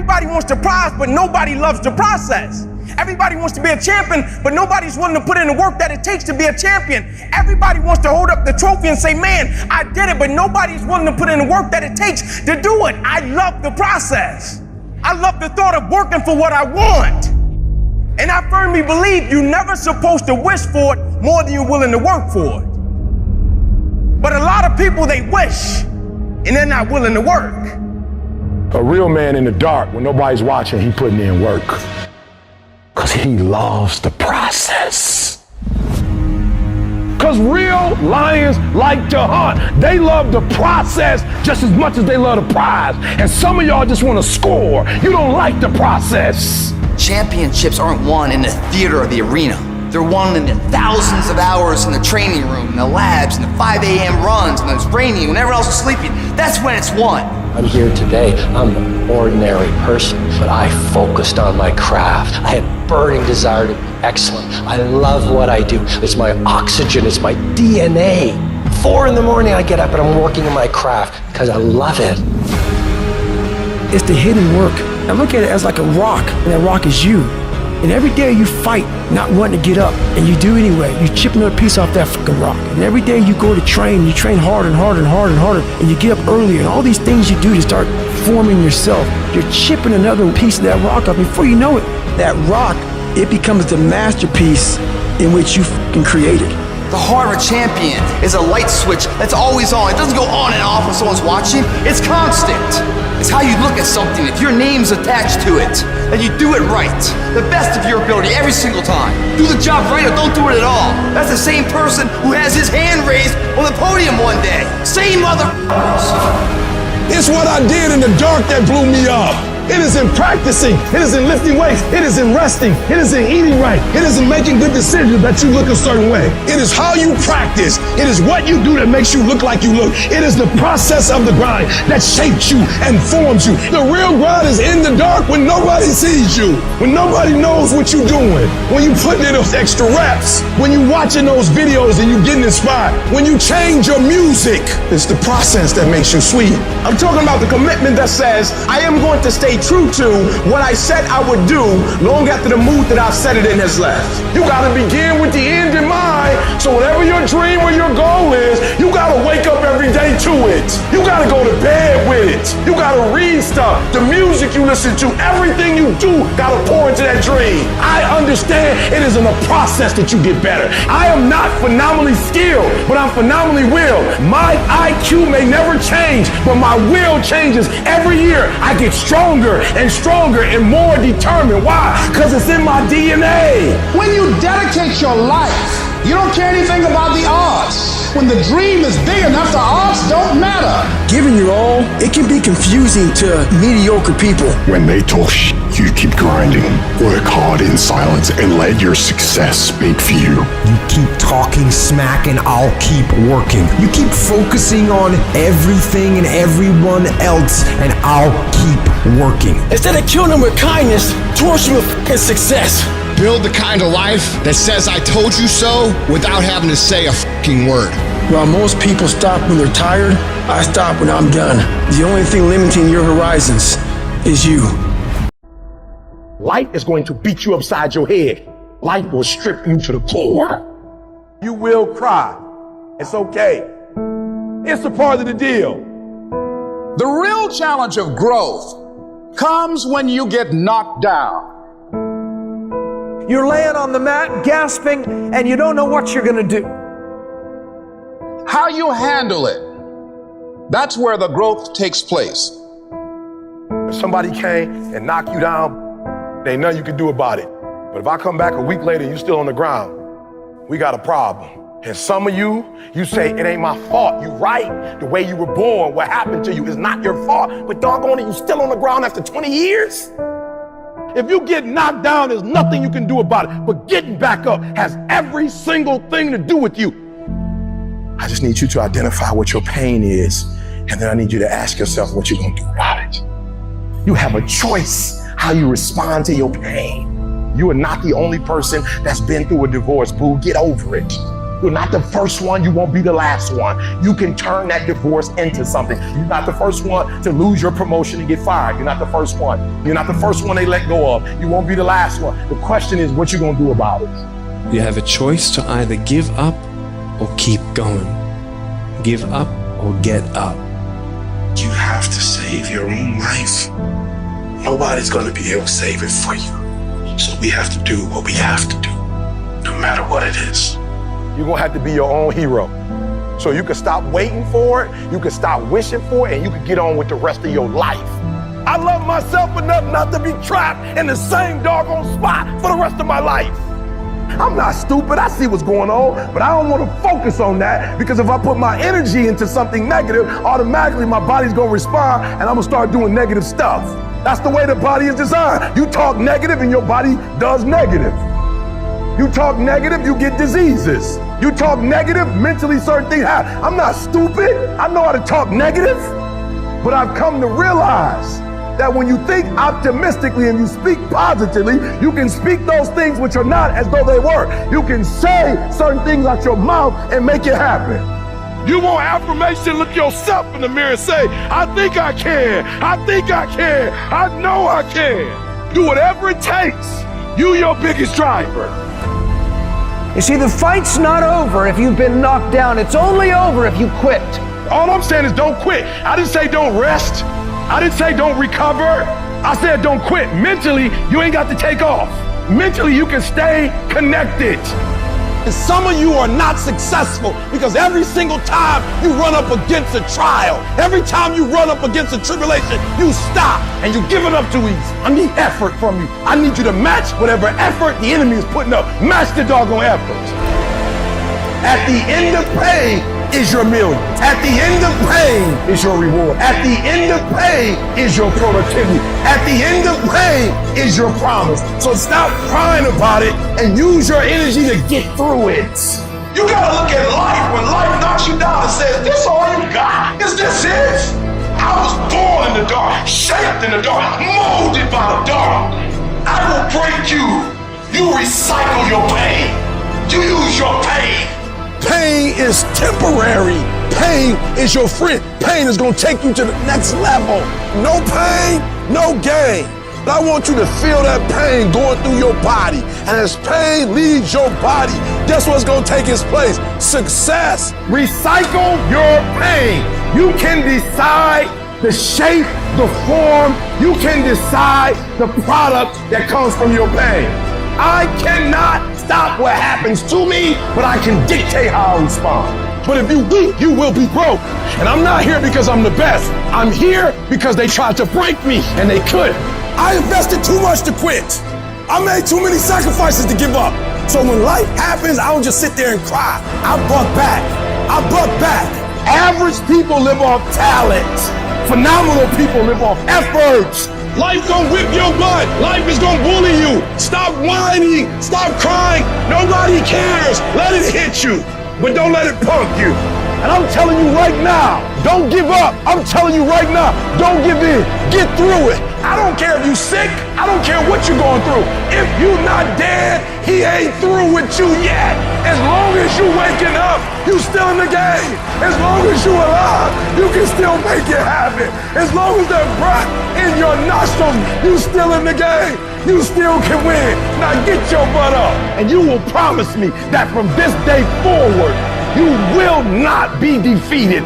Everybody wants the prize, but nobody loves the process. Everybody wants to be a champion, but nobody's willing to put in the work that it takes to be a champion. Everybody wants to hold up the trophy and say, man, I did it, but nobody's willing to put in the work that it takes to do it. I love the process. I love the thought of working for what I want. And I firmly believe you're never supposed to wish for it more than you're willing to work for it. But a lot of people, they wish, and they're not willing to work. A real man in the dark, when nobody's watching, he putting in work. Because he loves the process. Because real lions like to hunt. They love the process just as much as they love the prize. And some of y'all just want to score. You don't like the process. Championships aren't won in the theater or the arena. They're won in the thousands of hours in the training room, in the labs, in the 5 a.m. runs, and it's raining, when everyone else is sleeping. That's when it's won. I'm here today. I'm an ordinary person, but I focused on my craft. I had burning desire to be excellent. I love what I do. It's my oxygen. It's my DNA. 4 in the morning, I get up and I'm working in my craft because I love it. It's the hidden work. I look at it as like a rock, and that rock is you. And every day you fight not wanting to get up, and you do anyway. You chip another piece off that fucking rock. And every day you go to train, you train harder and harder and harder and harder, and you get up earlier, and all these things you do to start forming yourself. You're chipping another piece of that rock up. Before you know it, that rock, it becomes the masterpiece in which you fucking created. The heart of a champion is a light switch that's always on. It doesn't go on and off when someone's watching. It's constant. It's how you look at something. If your name's attached to it, then you do it right. The best of your ability every single time. Do the job right or don't do it at all. That's the same person who has his hand raised on the podium one day. Same motherfuckers. It's what I did in the dark that blew me up. It is in practicing. It is in lifting weights. It is in resting. It is in eating right. It is in making good decisions that you look a certain way. It is how you practice. It is what you do that makes you look like you look. It is the process of the grind that shapes you and forms you. The real grind is in the dark when nobody sees you, when nobody knows what you're doing, when you putting in those extra reps, when you watching those videos and you getting inspired, when you change your music. It's the process that makes you sweet. I'm talking about the commitment that says, I am going to stay true to what I said I would do long after the mood that I've set it in has left. You gotta begin with the end in mind, so whatever your dream or your goal is, you gotta wake up every day to it. You gotta go to bed with it. You gotta read stuff. The music you listen to, everything you do gotta pour into that dream. I understand it is in the process that you get better. I am not phenomenally skilled, but I'm phenomenally willed. My IQ may never change, but my will changes every year. I get stronger and stronger and more determined. Why? Because it's in my DNA. When you dedicate your life, you don't care anything about the odds. When the dream is big enough, the odds don't matter. Giving your all, it can be confusing to mediocre people. When they talk shit, you keep grinding. Work hard in silence and let your success speak for you. You keep talking smack and I'll keep working. You keep focusing on everything and everyone else and I'll keep working. Instead of killing them with kindness, torch them with fucking success. Build the kind of life that says I told you so without having to say a fucking word. While most people stop when they're tired, I stop when I'm done. The only thing limiting your horizons is you. Life is going to beat you upside your head. Life will strip you to the core. You will cry. It's okay. It's a part of the deal. The real challenge of growth comes when you get knocked down. You're laying on the mat, gasping, and you don't know what you're going to do. How you handle it, that's where the growth takes place. If somebody came and knocked you down, there ain't nothing you can do about it. But if I come back a week later and you're still on the ground, we got a problem. And some of you say, it ain't my fault. You right. The way you were born, what happened to you is not your fault. But doggone it, you still on the ground after 20 years? If you get knocked down, there's nothing you can do about it. But getting back up has every single thing to do with you. I just need you to identify what your pain is, and then I need you to ask yourself what you're gonna do about it. You have a choice how you respond to your pain. You are not the only person that's been through a divorce, boo. Get over it. You're not the first one, you won't be the last one. You can turn that divorce into something. You're not the first one to lose your promotion and get fired. You're not the first one. You're not the first one they let go of. You won't be the last one. The question is, what you gonna do about it? You have a choice to either give up or keep going. Give up or get up. You have to save your own life. Nobody's gonna be able to save it for you. So we have to do what we have to do, no matter what it is. You're gonna have to be your own hero. So you can stop waiting for it, you can stop wishing for it, and you can get on with the rest of your life. I love myself enough not to be trapped in the same doggone spot for the rest of my life. I'm not stupid, I see what's going on, but I don't want to focus on that, because if I put my energy into something negative, automatically my body's gonna respond and I'm gonna start doing negative stuff. That's the way the body is designed. You talk negative and your body does negative. You talk negative, you get diseases. You talk negative, mentally certain things happen. I'm not stupid, I know how to talk negative, but I've come to realize that when you think optimistically and you speak positively, you can speak those things which are not as though they were. You can say certain things out your mouth and make it happen. You want affirmation, look yourself in the mirror and say, I think I can, I think I can, I know I can. Do whatever it takes. You your biggest driver. You see, the fight's not over if you've been knocked down. It's only over if you quit. All I'm saying is don't quit. I didn't say don't rest. I didn't say don't recover. I said don't quit. Mentally, you ain't got to take off. Mentally, you can stay connected. And some of you are not successful because every single time you run up against a trial, every time you run up against a tribulation, you stop and you give it up too easy. I need effort from you. I need you to match whatever effort the enemy is putting up. Match the doggone effort. At the end of pain is your million. At the end of pain is your reward. At the end of pain is your productivity. At the end of pain is your promise. So stop crying about it and use your energy to get through it. You gotta look at life when life knocks you down and says, this all you got? Is this it? I was born in the dark, shaped in the dark, molded by the dark. I will break you. You recycle your pain. You use your pain. Pain is temporary. Pain is your friend. Pain is gonna take you to the next level. No pain, no gain. But I want you to feel that pain going through your body. And as pain leaves your body, guess what's gonna take its place? Success. Recycle your pain. You can decide the shape, the form. You can decide the product that comes from your pain. I cannot stop what happens to me, but I can dictate how I respond. But if you weak, you will be broke. And I'm not here because I'm the best. I'm here because they tried to break me and they couldn't. I invested too much to quit. I made too many sacrifices to give up. So when life happens, I don't just sit there and cry. I buck back. I buck back. Average people live off talent. Phenomenal people live off effort. Life gonna whip your butt. Life is gonna bully you. Stop whining. Stop crying. Nobody cares. Let it hit you, but don't let it punk you. And I'm telling you right now, don't give up. I'm telling you right now, don't give in. Get through it. I don't care if you're sick. I don't care what you're going through. If you're not dead, he ain't through with you yet. As long as you waking up, you still in the game. As long as you alive, you can still make it happen. As long as there's breath in your nostrils, you still in the game. You still can win. Now get your butt up. And you will promise me that from this day forward, you will not be defeated.